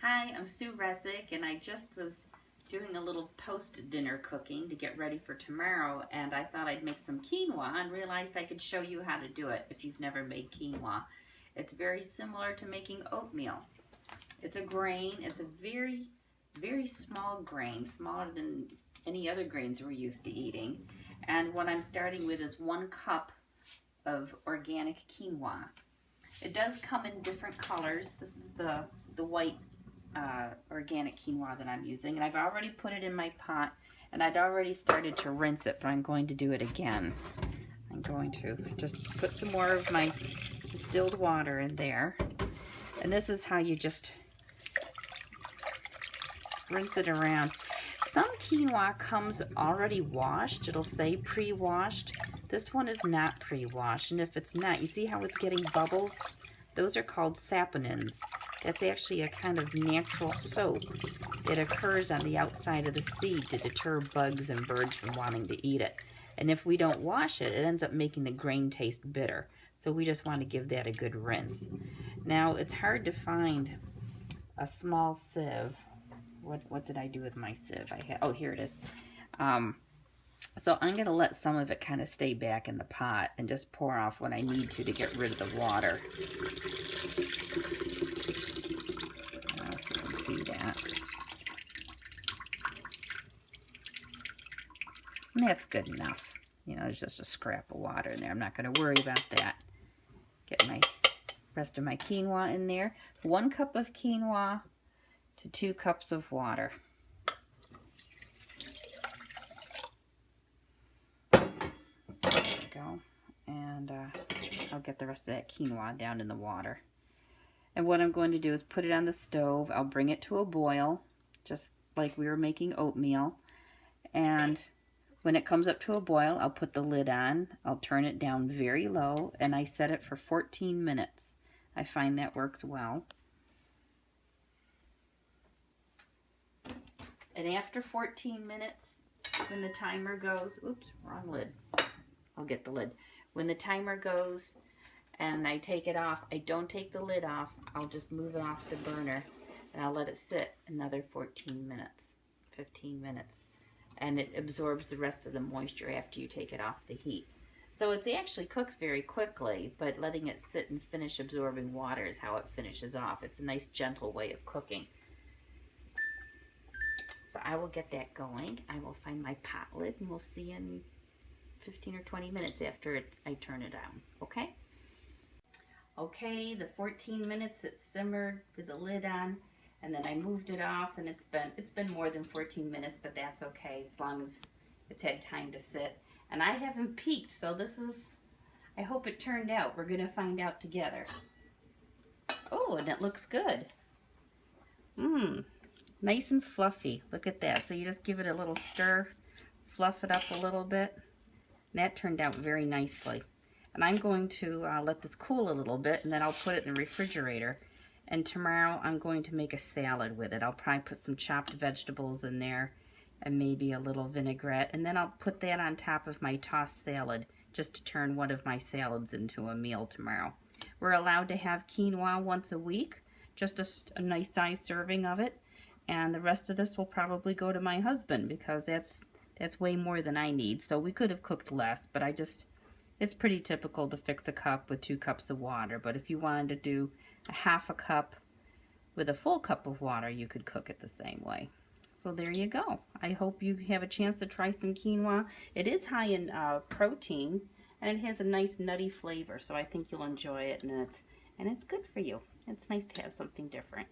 Hi, I'm Sue Resig, and I just was doing a little post-dinner cooking to get ready for tomorrow, and I thought I'd make some quinoa and realized I could show you how to do it if you've never made quinoa. It's very similar to making oatmeal. It's a grain. It's a very, very small grain, smaller than any other grains we're used to eating. And what I'm starting with is 1 cup of organic quinoa. It does come in different colors. This is the white organic quinoa that I'm using, and I've already put it in my pot, and I'd already started to rinse it, but I'm going to do it again. I'm going to just put some more of my distilled water in there, and this is how you just rinse it around. Some quinoa comes already washed. It'll say pre-washed. This one is not pre-washed, and if it's not, you see how it's getting bubbles? Those are called saponins. That's actually a kind of natural soap that occurs on the outside of the seed to deter bugs and birds from wanting to eat it. And if we don't wash it, it ends up making the grain taste bitter. So we just want to give that a good rinse. Now, it's hard to find a small sieve. What did I do with my sieve? Oh, here it is. So I'm going to let some of it kind of stay back in the pot and just pour off what I need to get rid of the water. I don't know if you can see that. And that's good enough. You know, there's just a scrap of water in there. I'm not going to worry about that. Get my rest of my quinoa in there. 1 cup of quinoa to 2 cups of water. Go, and I'll get the rest of that quinoa down in the water. And what I'm going to do is put it on the stove. I'll bring it to a boil, just like we were making oatmeal. And when it comes up to a boil, I'll put the lid on. I'll turn it down very low, and I set it for 14 minutes. I find that works well. And after 14 minutes, when the timer goes, oops, wrong lid. I'll get the lid. When the timer goes and I take it off, I don't take the lid off. I'll just move it off the burner and I'll let it sit another 14 minutes, 15 minutes. And it absorbs the rest of the moisture after you take it off the heat. So it actually cooks very quickly, but letting it sit and finish absorbing water is how it finishes off. It's a nice gentle way of cooking. So I will get that going. I will find my pot lid and we'll see you in 15 or 20 minutes after I turn it on, okay? Okay, the 14 minutes it simmered with the lid on, and then I moved it off, and it's been more than 14 minutes, but that's okay as long as it's had time to sit. And I haven't peeked, so I hope it turned out. We're gonna find out together. Oh, and it looks good. Nice and fluffy. Look at that. So you just give it a little stir, fluff it up a little bit. That turned out very nicely. And I'm going to let this cool a little bit, and then I'll put it in the refrigerator. And tomorrow I'm going to make a salad with it. I'll probably put some chopped vegetables in there and maybe a little vinaigrette. And then I'll put that on top of my tossed salad just to turn one of my salads into a meal tomorrow. We're allowed to have quinoa once a week, just a nice size serving of it. And the rest of this will probably go to my husband because that's way more than I need. So we could have cooked less, but it's pretty typical to fix a cup with 2 cups of water. But if you wanted to do a half a cup with a full cup of water, you could cook it the same way. So there you go. I hope you have a chance to try some quinoa. It is high in protein, and it has a nice nutty flavor. So I think you'll enjoy it, and it's good for you. It's nice to have something different.